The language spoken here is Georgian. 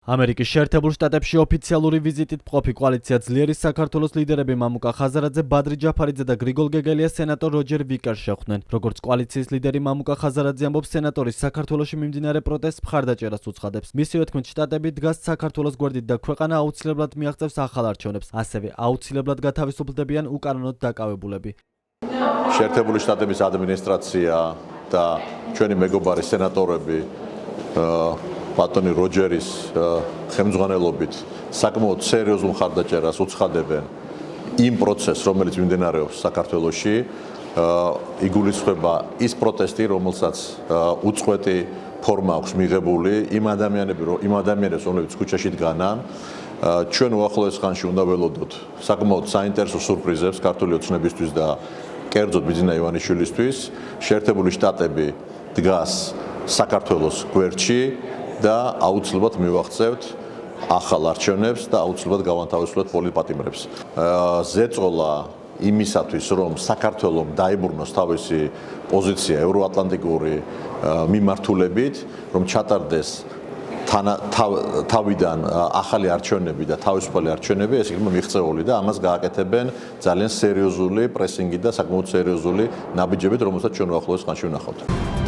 ამერიკის შეერთებულ შტატებში ოფიციალური ვიზიტით მყოფი კოალიცია ძლიერის საქართველოს ლიდერები მამუკა ხაზარაძე, ბადრი ჯაფარიძე და გრიგოლ გეგელიას სენატორ როჯერ ვიკერს შეხვდნენ. როგორც კოალიციის ლიდერი მამუკა ხაზარაძე ამბობს, სენატორის საქართველოში მიმდინარე პროტესტს მხარდაჭერას უცხადებს. მისივე თქმით, შტატები დგას საქართველოს გვერდით და ქვეყანა აუცილებლად მიაღწევს ახალ არჩევნებს. ასევე აუცილებლად გათავისუფლდებიან უკანონოდ დაკავებულები. შეერთებული შტატების ადმინისტრაცია და ჩვენი მეგობარი სენატორები ბატონი როჯერის ხელმძღვანელობით საკმაოდ სერიოზულ მხარდაჭერას უცხადებენ იმ პროცესს, რომელიც მიმდინარეობს საქართველოში. იგულისხმება ის პროტესტი, რომელსაც უწყვეტი ფორმა აქვს მიღებული იმ ადამიანებს, რომლებიც ქუჩაში დგანან. ჩვენ უახლოეს ხანში უნდა ველოდოთ საკმაოდ საინტერესო სურპრიზებს ქართული ოცნებისთვის და კერძოდ ბიძინა ივანიშვილისთვის. შეერთებული შტატები დგას საქართველოს გვერდში და აუცილებლად მივაღწევთ ახალ არჩევნებს და აუცილებლად გავანთავისუფლოთ პოლიტპატიმრებს. ზეწოლა იმისათვის, რომ საქართველოს დაიბრუნოს თავისი პოზიცია ევროატლანტიკური მიმართულებით, რომ ჩატარდეს თავიდან ახალი არჩევნები და თავისუფალი არჩევნები, ეს იქნება მიღწეული და ამას გააკეთებენ ძალიან სერიოზული პრესინგი და საკმაოდ სერიოზული ნაბიჯებით, რომელსაც ჩვენ უახლოეს ხანში ვნახავთ.